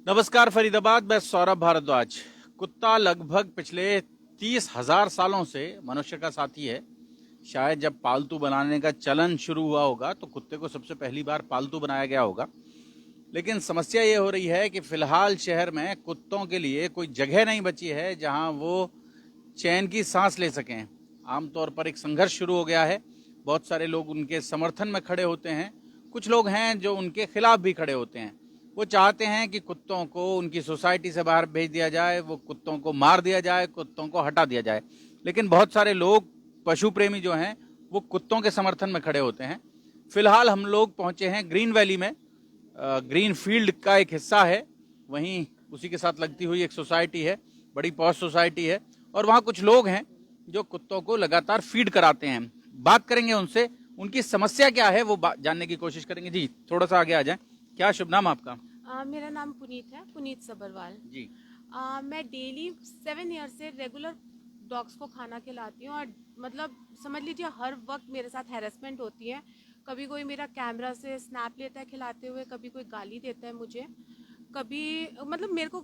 नमस्कार फरीदाबाद, मैं सौरभ भारद्वाज। कुत्ता लगभग पिछले 30,000 सालों से मनुष्य का साथी है। शायद जब पालतू बनाने का चलन शुरू हुआ होगा तो कुत्ते को सबसे पहली बार पालतू बनाया गया होगा। लेकिन समस्या ये हो रही है कि फिलहाल शहर में कुत्तों के लिए कोई जगह नहीं बची है जहां वो चैन की सांस ले सकें। आमतौर पर एक संघर्ष शुरू हो गया है। बहुत सारे लोग उनके समर्थन में खड़े होते हैं, कुछ लोग हैं जो उनके खिलाफ भी खड़े होते हैं। वो चाहते हैं कि कुत्तों को उनकी सोसाइटी से बाहर भेज दिया जाए, वो कुत्तों को मार दिया जाए, कुत्तों को हटा दिया जाए। लेकिन बहुत सारे लोग, पशु प्रेमी जो हैं, वो कुत्तों के समर्थन में खड़े होते हैं। फिलहाल हम लोग पहुंचे हैं ग्रीन वैली में। ग्रीन फील्ड का एक हिस्सा है, वहीं उसी के साथ लगती हुई एक सोसाइटी है, बड़ी पॉश सोसाइटी है, और वहाँ कुछ लोग हैं जो कुत्तों को लगातार फीड कराते हैं। बात करेंगे उनसे, उनकी समस्या क्या है वो जानने की कोशिश करेंगे। जी, थोड़ा सा आगे आ जाएं। क्या शुभ नाम आपका? मेरा नाम पुनीत है, पुनीत सबरवाल। जी। मैं डेली 7 ईयर से रेगुलर डॉग्स को खाना खिलाती हूँ और मतलब समझ लीजिए हर वक्त मेरे साथ हैरेसमेंट होती है। कभी कोई मेरा कैमरा से स्नैप लेता है खिलाते हुए, कभी कोई गाली देता है मुझे, कभी मतलब मेरे को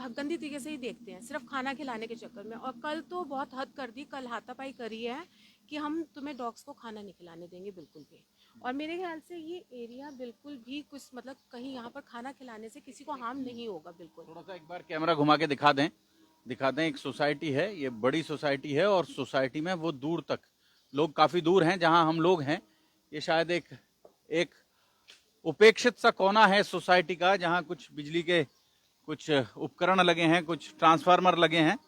गंदी तरीके से ही देखते हैं सिर्फ खाना खिलाने के चक्कर में। और कल तो बहुत हद कर दी, कल हाथापाई करी है कि हम तुम्हें डॉग्स को खाना नहीं खिलाने देंगे बिल्कुल भी। और मेरे ख्याल से ये एरिया बिल्कुल भी कुछ मतलब कहीं यहाँ पर खाना खिलाने से किसी को हार्म नहीं होगा बिल्कुल। थोड़ा सा एक बार कैमरा घुमा के दिखा दें, दिखा दें। एक सोसाइटी है, ये बड़ी सोसाइटी है, और सोसाइटी में वो दूर तक लोग काफी दूर हैं जहां हम लोग हैं। ये शायद एक एक उपेक्षित सा कोना है सोसाइटी का, जहां कुछ बिजली के कुछ उपकरण लगे हैं, कुछ ट्रांसफार्मर लगे हैं,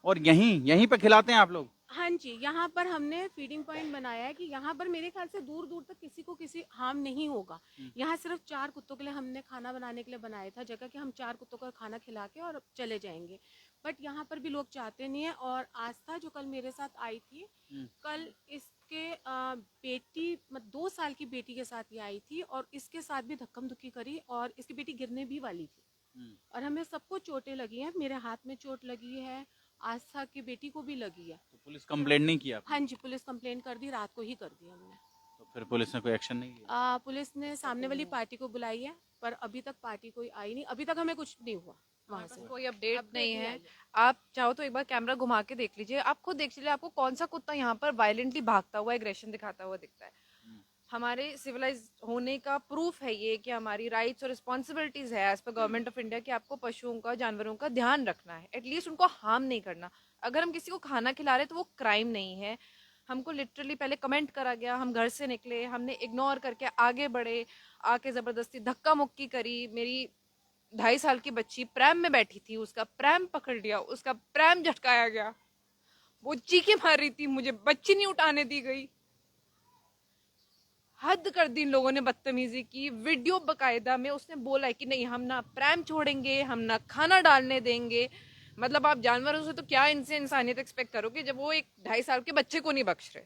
और यहीं यहीं पे खिलाते हैं आप लोग। हाँ जी, यहाँ पर हमने फीडिंग पॉइंट बनाया है कि यहाँ पर मेरे ख्याल से दूर दूर तक किसी को किसी हार्म नहीं होगा। यहाँ सिर्फ 4 कुत्तों के लिए हमने खाना बनाने के लिए बनाया था जगह, कि हम 4 कुत्तों का खाना खिला के और चले जाएंगे। बट यहाँ पर भी लोग चाहते नहीं है। और आस्था जो कल मेरे साथ आई थी, कल इसके बेटी 2 साल की बेटी के साथ ये आई थी और इसके साथ भी धक्कम धुक्की करी और इसकी बेटी गिरने भी वाली थी। और हमें सबको चोटें लगी हैं, मेरे हाथ में चोट लगी है, आस्था की बेटी को भी लगी है। तो पुलिस कंप्लेंट नहीं किया आपने? हाँ जी, पुलिस कंप्लेंट कर दी, रात को ही कर दी हमने। तो फिर पुलिस ने कोई एक्शन नहीं लिया? पुलिस ने सामने वाली पार्टी को बुलाई है, पर अभी तक पार्टी कोई आई नहीं, अभी तक हमें कुछ नहीं हुआ वहाँ पास से। कोई अपडेट नहीं है। आई है। आप चाहो तो एक बार कैमरा घुमा के देख लीजिए, आप खुद देख लीजिए आपको कौन सा कुत्ता यहाँ पर वायलेंटली भागता हुआ, एग्रेशन दिखाता हुआ दिखता है। हमारे सिविलाइज होने का प्रूफ है ये कि हमारी राइट्स और रिस्पॉन्सिबिलिटीज है as per government of India कि आपको पशुओं का, जानवरों का ध्यान रखना है, एटलीस्ट उनको हार्म नहीं करना। अगर हम किसी को खाना खिला रहे तो वो क्राइम नहीं है। हमको लिटरली पहले कमेंट करा गया, हम घर से निकले, हमने इग्नोर करके आगे बढ़े, आके जबरदस्ती धक्का मुक्की करी। मेरी 2.5 साल की बच्ची प्रैम में बैठी थी, उसका प्रैम पकड़ लिया, उसका प्रैम झटकाया गया, वो चीखे मार रही थी, मुझे बच्ची नहीं उठाने दी गई। हद कर दी इन लोगों ने बदतमीजी की। वीडियो बकायदा में उसने बोला है कि नहीं, हम ना प्रैम छोड़ेंगे, हम ना खाना डालने देंगे। मतलब आप जानवरों से तो क्या इनसे इंसानियत एक्सपेक्ट करोगे जब वो एक 2.5 साल के बच्चे को नहीं बख्श रहे।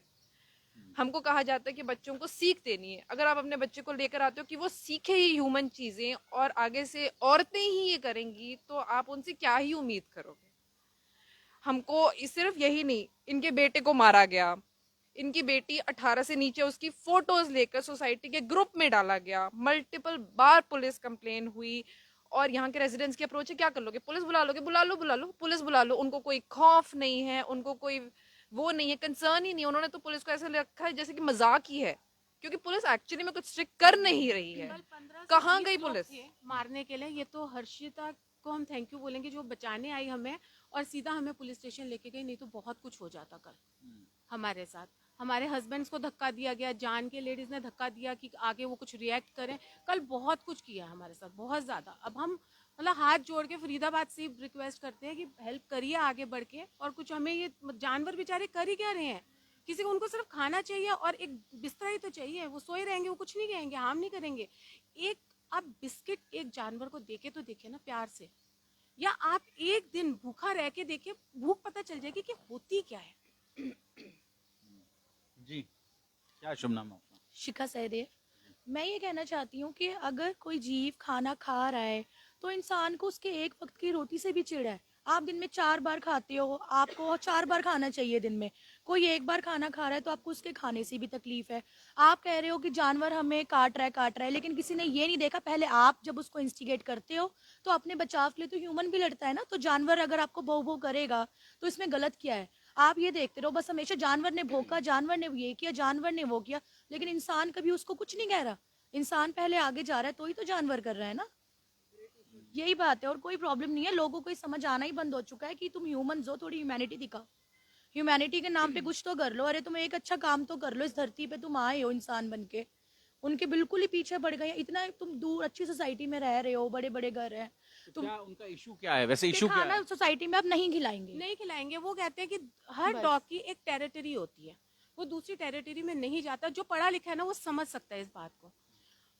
हमको कहा जाता है कि बच्चों को सीख देनी है। अगर आप अपने बच्चे को लेकर आते हो कि वो सीखे ही ह्यूमन चीजें और आगे से औरतें ही ये करेंगी, तो आप उनसे क्या ही उम्मीद करोगे। हमको सिर्फ यही नहीं, इनके बेटे को मारा गया, इनकी बेटी 18 से नीचे, उसकी फोटोज लेकर सोसाइटी के ग्रुप में डाला गया, मल्टीपल बार पुलिस कंप्लेन हुई। और यहाँ के रेजिडेंट्स की अप्रोच है, क्या कर लोगे, पुलिस बुला लोगे, बुला लो बुला लो, पुलिस बुला लो। उनको कोई खौफ नहीं है, उनको कोई वो नहीं है, कंसर्न ही नहीं। उन्होंने तो पुलिस को ऐसे रखा है जैसे कि मजाक ही है, क्योंकि पुलिस एक्चुअली में कुछ स्ट्रिक्ट कर नहीं रही है। कल 15 से कहाँ 20 गई लोग पुलिस? थे मारने के लिए। ये तो हर्षिता को हम थैंक यू बोलेंगे जो बचाने आई हमें और सीधा हमें पुलिस स्टेशन लेके गई, नहीं तो बहुत कुछ हो जाता कल हमारे साथ। हमारे हस्बैंड्स को धक्का दिया गया, जान के लेडीज ने धक्का दिया कि आगे वो कुछ रिएक्ट करें। कल बहुत कुछ किया हमारे साथ, बहुत ज्यादा। अब हम मतलब हाथ जोड़ के फरीदाबाद से रिक्वेस्ट करते हैं कि हेल्प करिए आगे बढ़ के। और कुछ हमें ये जानवर बेचारे कर ही क्या रहे हैं, किसी को उनको सिर्फ खाना चाहिए और एक बिस्तर ही तो चाहिए, वो सोए रहेंगे, वो कुछ नहीं कहेंगे, हार्म नहीं करेंगे। एक आप बिस्किट एक जानवर को देके तो देखे ना प्यार से, या आप एक दिन भूखा रह के देखिए, भूख पता चल जाएगी कि होती क्या है। जी, क्या शुभ नाम आपका? शिखा सहदेव। मैं ये कहना चाहती हूँ कि अगर कोई जीव खाना खा रहा है तो इंसान को उसके एक वक्त की रोटी से भी चिढ़ है। आप दिन में 4 बार खाते हो, आपको 4 बार खाना चाहिए दिन में। कोई एक बार खाना खा रहा है तो आपको उसके खाने से भी तकलीफ है। आप कह रहे हो कि जानवर हमें काट रहा है, लेकिन किसी ने ये नहीं देखा, पहले आप जब उसको इंस्टिगेट करते हो तो अपने बचाव के लिए तो ह्यूमन भी लड़ता है ना। तो जानवर अगर आपको भौ भौ करेगा तो इसमें गलत क्या है? आप ये देखते रहो बस हमेशा, जानवर ने भौंका, जानवर ने ये किया, जानवर ने वो किया, लेकिन इंसान कभी उसको कुछ नहीं कह रहा। इंसान पहले आगे जा रहा है तो ही तो जानवर कर रहा है ना। यही बात है, और कोई प्रॉब्लम नहीं है। लोगों को ये समझ आना ही बंद हो चुका है कि तुम ह्यूमंस हो, थोड़ी ह्यूमैनिटी दिखाओ। ह्यूमैनिटी के नाम पे कुछ तो कर लो। अरे तुम एक अच्छा काम तो कर लो, इस धरती पे तुम आए हो इंसान बन के। उनके बिल्कुल ही पीछे पड़ गए। इतना तुम दूर अच्छी सोसाइटी में रह रहे हो, बड़े बड़े घर है, तो तुम क्या उनका इशू क्या है वैसे? इशू क्या खाना है? सोसाइटी में आप नहीं खिलाएंगे। नहीं खिलाएंगे। वो कहते हैं कि हर बस। डॉग की एक टेरिटरी होती है, वो दूसरी टेरिटरी में नहीं जाता। जो पढ़ा लिखा है ना वो समझ सकता है इस बात को।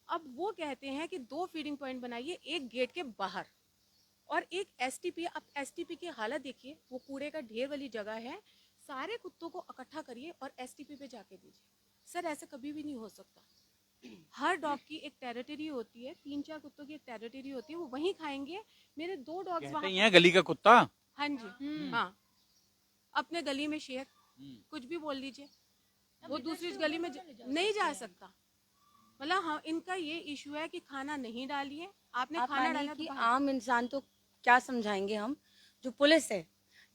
अब वो कहते हैं कि 2 फीडिंग पॉइंट बनाइए, एक गेट के बाहर और एक एसटीपी। अब एसटीपी की हालत देखिए, वो कूड़े का ढेर वाली जगह है। सारे कुत्तों को इकट्ठा करिए और एसटीपी पे जाके दीजिए। सर ऐसे कभी भी नहीं हो सकता। हर डॉग की एक टेरिटरी होती है, 3-4 कुत्तों की एक टेरिटरी होती है, वो वहीं खाएंगे। मेरे 2 डॉग्स कहते वहां। ही हैं गली का कुत्ता। हाँ जी, हाँ। अपने गली में शेर, कुछ भी बोल लीजिए, वो दूसरी गली में नहीं जा सकता। मतलब हाँ, इनका ये इशू है कि खाना नहीं डालिए। आपने आप खाना मानिए डाला तो कि बाहर। आम इंसान तो क्या समझाएंगे हम, जो पुलिस है।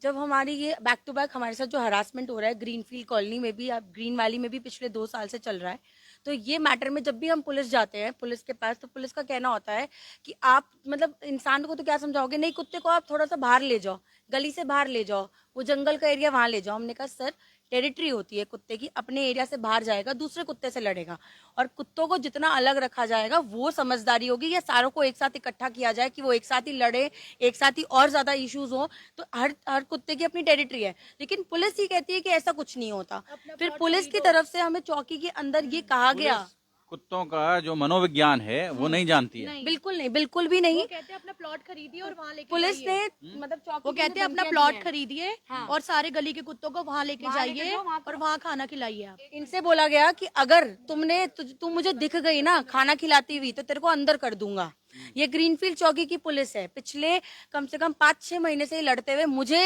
जब हमारी ये बैक टू बैक हमारे साथ जो हरासमेंट हो रहा है ग्रीनफील्ड कॉलोनी में भी, अब ग्रीन वैली में भी पिछले 2 साल से चल रहा है, तो ये मैटर में जब भी हम पुलिस जाते हैं पुलिस के पास, तो पुलिस का कहना होता है कि आप मतलब इंसान को तो क्या समझाओगे, नहीं कुत्ते को आप थोड़ा सा बाहर ले जाओ, गली से बाहर ले जाओ, वो जंगल का एरिया वहां ले जाओ। हमने कहा सर टेरिटरी होती है कुत्ते की, अपने एरिया से बाहर जाएगा दूसरे कुत्ते से लड़ेगा, और कुत्तों को जितना अलग रखा जाएगा वो समझदारी होगी। या सारों को एक साथ इकट्ठा किया जाए कि वो एक साथ ही लड़े, एक साथ ही और ज्यादा इश्यूज हो, तो हर कुत्ते की अपनी टेरिटरी है। लेकिन पुलिस ही कहती है कि ऐसा कुछ नहीं होता। फिर पुलिस की तरफ से हमें चौकी के अंदर ये कहा गया, पुलिस कुत्तों का जो मनोविज्ञान है वो नहीं जानती है। नहीं, बिल्कुल नहीं, बिल्कुल भी वो नहीं। कहते हैं अपना प्लॉट खरीदिए और वहाँ लेके पुलिस ने जाइए। मतलब चौकी वो की कहते हैं जो अपना धमकियां दी प्लॉट हैं, खरीदिए और सारे गली के कुत्तों को वहाँ लेके जाइए और वहाँ खाना खिलाइए आप। इनसे बोला गया कि अगर तुम मुझे दिख गई ना खाना खिलाती हुई तो तेरे को अंदर कर दूंगा। ये ग्रीनफील्ड चौकी की पुलिस है, पिछले कम से कम 5-6 महीने से लड़ते हुए मुझे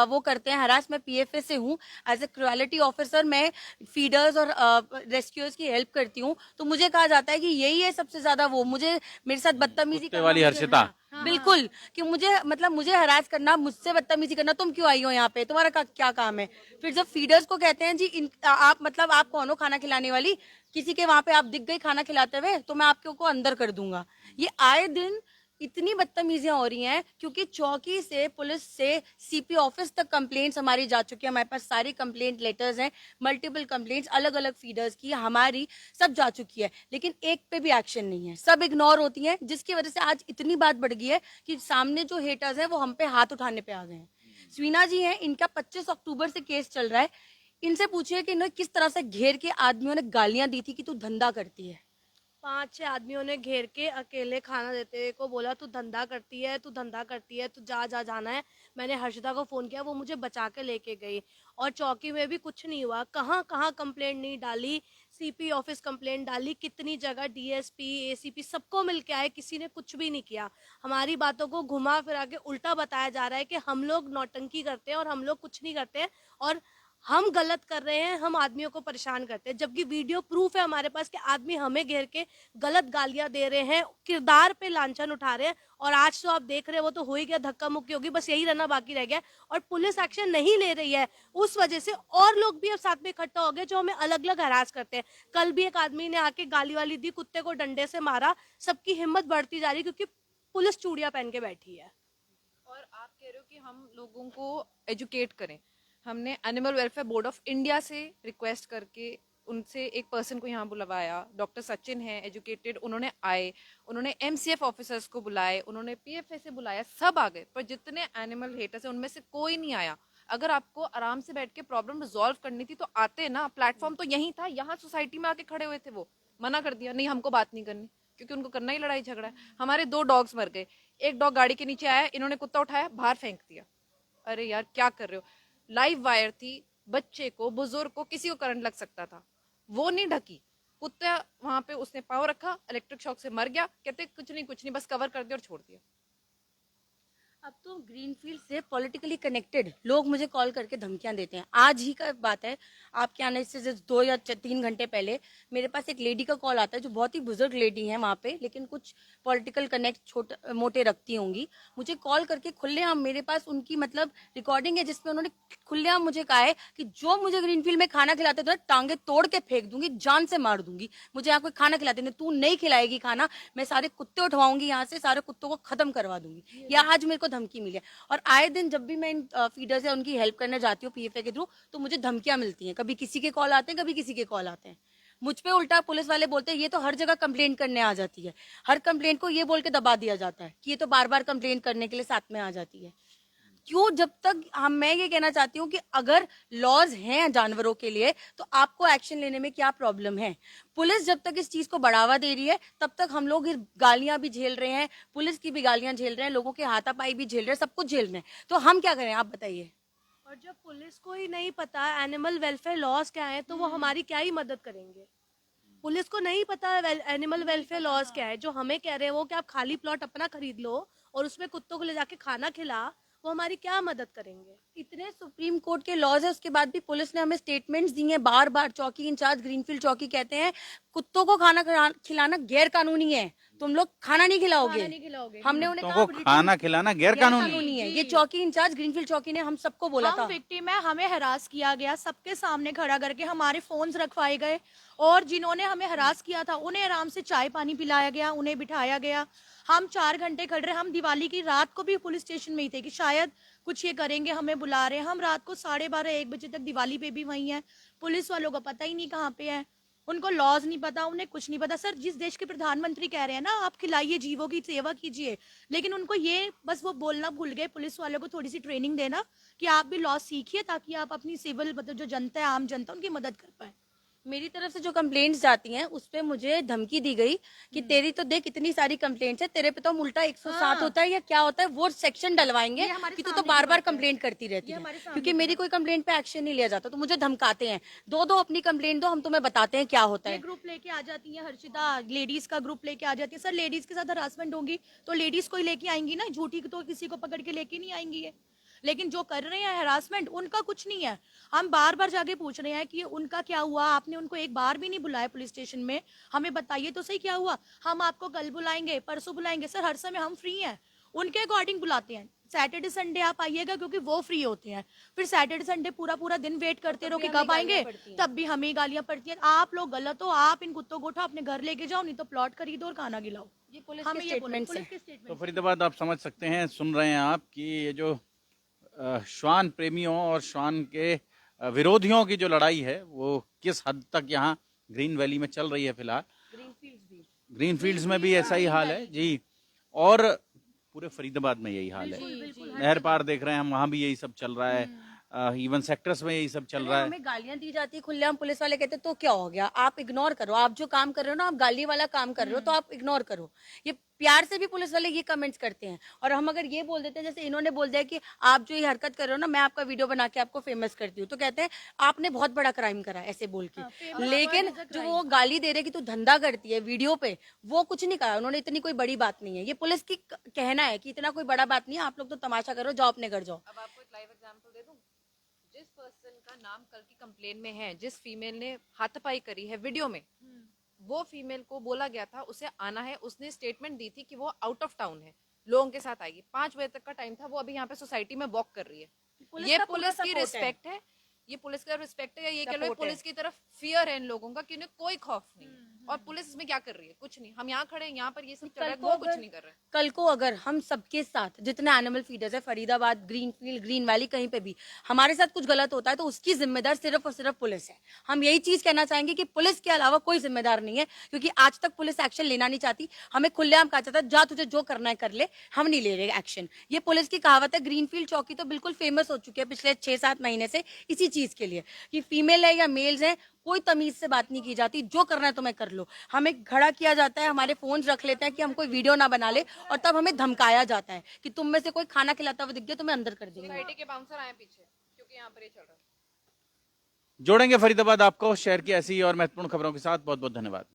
वो करते हैं हरास। मैं पीएफए से हूँ, एज ए क्रुएलिटी ऑफिसर मैं फीडर्स और रेस्क्यूअर्स की हेल्प करती हूँ। तो मुझे कहा जाता है कि यही है सबसे ज्यादा वो, मुझे मेरे साथ बदतमीजी कुत्ते करना, वाली मुझे- हर्षिता। हाँ, बिल्कुल, कि मुझे मतलब मुझे हरास करना, मुझसे बदतमीजी करना, तुम क्यों आई हो यहाँ पे, तुम्हारा क्या काम है। फिर जब फीडर्स को कहते हैं जी आप मतलब आप कौन हो खाना खिलाने वाली, किसी के वहां पे आप दिख गई खाना खिलाते हुए तो मैं आपके को अंदर कर दूंगा। ये आए दिन इतनी बदतमीजियां हो रही हैं, क्योंकि चौकी से पुलिस से सीपी ऑफिस तक कंप्लेंट्स हमारी जा चुकी है। हमारे पास सारी कंप्लेंट लेटर्स हैं, मल्टीपल कंप्लेंट्स अलग अलग फीडर्स की हमारी सब जा चुकी है, लेकिन एक पे भी एक्शन नहीं है, सब इग्नोर होती हैं, जिसकी वजह से आज इतनी बात बढ़ गई है कि सामने जो हेटर्स हैं वो हम पे हाथ उठाने पे आ गए हैं। स्वीना जी हैं, इनका 25 अक्टूबर से केस चल रहा है। इनसे पूछिए कि इन्हें किस तरह से घेर के आदमियों ने गालियां दी थी कि तू धंधा करती है। 5-6 आदमियों ने घेर के अकेले खाना देते हुए को बोला तू धंधा करती है, तू धंधा करती है, तू जाना है। मैंने हर्षिता को फोन किया, वो मुझे बचा के लेके गई। और चौकी में भी कुछ नहीं हुआ, कहाँ कहाँ कंप्लेंट नहीं डाली, सीपी ऑफिस कंप्लेंट डाली, कितनी जगह डीएसपी एसीपी सबको मिल के आए, किसी ने कुछ भी नहीं किया। हमारी बातों को घुमा फिरा के उल्टा बताया जा रहा है कि हम लोग नौटंकी करते हैं और हम लोग कुछ नहीं करते हैं और हम गलत कर रहे हैं, हम आदमियों को परेशान करते हैं। जबकि वीडियो प्रूफ है हमारे पास कि आदमी हमें घेर के गलत गालियां दे रहे हैं, किरदार पे लांछन उठा रहे हैं। और आज तो आप देख रहे हो वो तो हो ही गया, धक्का मुक्की होगी, बस यही रहना बाकी रह गया। और पुलिस एक्शन नहीं ले रही है, उस वजह से और लोग भी अब साथ में इकट्ठा हो गए जो हमें अलग अलग हरास करते हैं। कल भी एक आदमी ने आके गाली वाली दी, कुत्ते को डंडे से मारा। सबकी हिम्मत बढ़ती जा रही क्योंकि पुलिस चूड़ियां पहन के बैठी है। और आप कह रहे हो कि हम लोगों को एजुकेट करें। हमने animal welfare board of India से रिक्वेस्ट करके उनसे एक पर्सन को यहाँ बुलवाया, डॉक्टर सचिन है एजुकेटेड, उन्होंने आए, उन्होंने एमसीएफ ऑफिसर्स को बुलाए, उन्होंने पीएफए से बुलाया, सब आ गए, पर जितने एनिमल हेटर्स हैं उनमें से कोई नहीं आया। अगर आपको आराम से बैठ के प्रॉब्लम रिजॉल्व करनी थी तो आते ना, प्लेटफॉर्म तो यही था, यहाँ सोसाइटी में आके खड़े हुए थे। वो मना कर दिया, नहीं हमको बात नहीं करनी, क्योंकि उनको करना ही लड़ाई झगड़ा है। हमारे 2 डॉग्स मर गए, एक डॉग गाड़ी के नीचे आया, इन्होंने कुत्ता उठाया बाहर फेंक दिया। अरे यार क्या कर रहे हो, लाइव वायर थी, बच्चे को बुजुर्ग को किसी को करंट लग सकता था, वो नहीं ढकी, कुत्ता वहां पे उसने पाँव रखा, इलेक्ट्रिक शॉक से मर गया। कहते कुछ नहीं बस कवर कर दिया और छोड़ दिया। अब तो ग्रीनफील्ड से पॉलिटिकली कनेक्टेड लोग मुझे कॉल करके धमकियां देते हैं। आज ही का बात है, आपके आने से जस्ट 2 या 3 घंटे पहले मेरे पास एक लेडी का कॉल आता है जो बहुत ही बुजुर्ग लेडी है वहाँ पे, लेकिन कुछ पॉलिटिकल कनेक्ट छोटे मोटे रखती होंगी। मुझे कॉल करके खुलेआम, मेरे पास उनकी मतलब रिकॉर्डिंग है जिसमें उन्होंने खुलेआम मुझे कहा है कि जो मुझे ग्रीनफील्ड में खाना खिलाते तो टांगे तोड़ के फेंक दूंगी, जान से मार दूंगी। मुझे यहाँ कोई खाना खिलाते नहीं, तू नहीं खिलाएगी खाना, मैं सारे कुत्ते उठवाऊंगी यहाँ से, सारे कुत्तों को खत्म करवा दूंगी। या आज मेरे को धमकी मिली है। और आए दिन जब भी मैं इन फीडर्स या उनकी हेल्प करने जाती हूँ पीएफए के थ्रू, तो मुझे धमकियां मिलती हैं। कभी किसी के कॉल आते हैं, कभी किसी के कॉल आते हैं। मुझ पे उल्टा पुलिस वाले बोलते हैं ये तो हर जगह कंप्लेंट करने आ जाती है। हर कंप्लेंट को ये बोल के दबा दिया जाता है कि ये तो बार बार कंप्लेंट करने के लिए साथ में आ जाती है। क्यों? जब तक मैं ये कहना चाहती हूँ कि अगर लॉज हैं जानवरों के लिए तो आपको एक्शन लेने में क्या प्रॉब्लम है। पुलिस जब तक इस चीज को बढ़ावा दे रही है तब तक हम लोग गालियां भी झेल रहे हैं, पुलिस की भी गालियां झेल रहे हैं, लोगों के हाथापाई भी झेल रहे हैं, सब कुछ झेल रहे हैं। तो हम क्या करें, आप बताइए। और जब पुलिस को ही नहीं पता एनिमल वेलफेयर लॉज क्या है, तो वो हमारी क्या ही मदद करेंगे। पुलिस को नहीं पता एनिमल वेलफेयर लॉज क्या है। जो हमें कह रहे हैं वो कि आप खाली प्लॉट अपना खरीद लो और उसमें कुत्तों को ले जाके खाना खिला, वो हमारी क्या मदद करेंगे। इतने सुप्रीम कोर्ट के लॉज है, उसके बाद भी पुलिस ने हमें स्टेटमेंट्स दी हैं बार बार। चौकी इंचार्ज ग्रीनफील्ड चौकी कहते हैं कुत्तों को खाना खिलाना गैर कानूनी है, तुम लोग खाना नहीं खिलाओगे। हमने उन्हें कुत्तों को खाना खिलाना गैर कानूनी है। ये चौकी इंचार्ज ग्रीनफील्ड चौकी ने हम सबको बोला था। हम विक्टिम है, हमें हरास किया गया, सबके सामने खड़ा करके हमारे फोन्स रखवाए गए और जिन्होंने हमें हरास किया था उन्हें आराम से चाय पानी पिलाया गया, उन्हें बिठाया गया। हम 4 घंटे खड़ रहे, हम दिवाली की रात को भी पुलिस स्टेशन में ही थे कि शायद कुछ ये करेंगे, हमें बुला रहे हैं। हम रात को 12:30-1 बजे तक दिवाली पे भी वहीं हैं। पुलिस वालों को पता ही नहीं कहाँ पे है, उनको लॉज नहीं पता, उन्हें कुछ नहीं पता। सर, जिस देश के प्रधानमंत्री कह रहे हैं ना आप खिलाइए, जीवों की सेवा कीजिए, लेकिन उनको ये बस वो बोलना भूल गए। पुलिस वालों को थोड़ी सी ट्रेनिंग देना कि आप भी लॉज सीखिए ताकि आप अपनी सिविल मतलब जो जनता है, आम जनता, उनकी मदद कर पाए। मेरी तरफ से जो कंप्लेंट्स जाती हैं उस पे मुझे धमकी दी गई कि तेरी तो देख इतनी सारी कंप्लेंट्स है, तेरे पे तो हम उल्टा 107 होता है या क्या होता है वो सेक्शन डलवाएंगे कि तू तो बार बार कंप्लेंट करती रहती है। क्योंकि मेरी कोई कंप्लेंट पे एक्शन नहीं लिया जाता तो मुझे धमकाते हैं, दो अपनी कंप्लेंट दो, हम तुम्हें बताते हैं क्या होता है। ग्रुप लेके आ जाती है हर्षिता, लेडीज का ग्रुप लेके आ जाती है। सर, लेडीज के साथ हरासमेंट होगी तो लेडीज को ही लेके आएंगी ना, झूठी तो किसी को पकड़ के लेके नहीं आएंगी है। लेकिन जो कर रहे हैं हरासमेंट, उनका कुछ नहीं है। हम बार बार जाके पूछ रहे हैं कि उनका क्या हुआ, आपने उनको एक बार भी नहीं बुलाया पुलिस स्टेशन में, हमें बताइए तो सही क्या हुआ। हम आपको कल बुलाएंगे, परसों बुलाएंगे। सर, हर समय हम फ्री हैं, उनके अकॉर्डिंग बुलाते हैं। सैटरडे संडे आप आइएगा क्योंकि वो फ्री होते हैं, फिर सैटरडे संडे पूरा दिन वेट करते रहो कि कब आएंगे, तब भी हमें गालियां पड़ती हैं। आप लोग गलत हो, आप इन कुत्तों को उठाओ अपने घर लेके जाओ, नहीं तो प्लॉट खरीदो और खाना खिलाओ। ये पुलिस हमें के ये बोलो, स्टेटमेंट्स पुलिस हैं। के स्टेटमेंट। तो फरीदाबाद आप समझ सकते हैं, सुन रहे हैं आप कि ये जो श्वान प्रेमियों और श्वान के विरोधियों की जो लड़ाई है वो किस हद तक यहाँ ग्रीन वैली में चल रही है। फिलहाल ग्रीन फील्ड्स में भी ऐसा ही हाल है जी, और पूरे फरीदाबाद में यही हाल है। नहर पार देख रहे हैं हम, वहाँ भी यही सब चल रहा है। इवन सेक्टर्स में यही सब चल रहा है। हमें गालियां दी जाती है खुलेआम, पुलिस वाले कहते तो क्या हो गया, आप इग्नोर करो। आप जो काम कर रहे हो ना, आप गाली वाला काम कर रहे हो तो आप इग्नोर करो। ये प्यार से भी पुलिस वाले ये कमेंट्स करते हैं। और हम अगर ये बोल देते हैं, जैसे इन्होंने बोल दिया कि आप जो ये हरकत कर रहे हो ना, मैं आपका वीडियो बना के आपको फेमस करती हूँ, तो कहते हैं आपने बहुत बड़ा क्राइम करा, ऐसे बोल के। लेकिन जो वो गाली दे रहे कि तू धंधा करती है वीडियो पे, वो कुछ नहीं कहा उन्होंने, इतनी कोई बड़ी बात नहीं है। ये पुलिस की कहना है कि इतना कोई बड़ा बात नहीं है, आप लोग तो तमाशा करो, जाओ अपने घर जाओ। अब आपको एक लाइव एग्जांपल दे दूं। जिस पर्सन का नाम कल की कंप्लेन में है, जिस फीमेल ने हाथापाई करी है वीडियो में, वो फीमेल को बोला गया था उसे आना है, उसने स्टेटमेंट दी थी कि वो आउट ऑफ टाउन है, लोगों के साथ आएगी। 5 बजे तक का टाइम था, वो अभी यहाँ पे सोसाइटी में वॉक कर रही है। ये पुलिस की रिस्पेक्ट है, ये पुलिस का रिस्पेक्ट है, या ये कह लो पुलिस की तरफ फियर है इन लोगों का कि उन्हें कोई खौफ नहीं। और पुलिस इसमें क्या कर रही है? कुछ नहीं। हम यहाँ खड़े हैं, यहाँ पर ये सब चल रहा है, वो कुछ नहीं कर रहे। कल को अगर हम सबके साथ, जितने एनिमल फीडर्स है फरीदाबाद, ग्रीनफील्ड, ग्रीन वैली, कहीं पे भी हमारे साथ कुछ गलत होता है तो उसकी जिम्मेदार सिर्फ और सिर्फ पुलिस है। हम यही चीज कहना चाहेंगे कि पुलिस के अलावा कोई जिम्मेदार नहीं है, क्योंकि आज तक पुलिस एक्शन लेना नहीं चाहती। हमें खुलेआम कहा जाता है जा तुझे जो करना है कर ले, हम नहीं ले रहे एक्शन। ये पुलिस की कहावत है। ग्रीनफील्ड चौकी तो बिल्कुल फेमस हो चुकी है पिछले 6-7 महीने से इसी चीज के लिए कि फीमेल है या मेल्स है, कोई तमीज से बात नहीं की जाती, जो करना है तुम्हें कर लो। हमें खड़ा किया जाता है, हमारे फोन रख लेते हैं कि हम कोई वीडियो ना बना ले, और तब हमें धमकाया जाता है कि तुम में से कोई खाना खिलाता हुआ दिख गया तो मैं अंदर कर देंगे। सोसाइटी के बाउंसर आए पीछे, क्योंकि यहाँ पर ये चल रहा है। जोड़ेंगे फरीदाबाद आपको शहर की ऐसी और महत्वपूर्ण खबरों के साथ। बहुत बहुत धन्यवाद।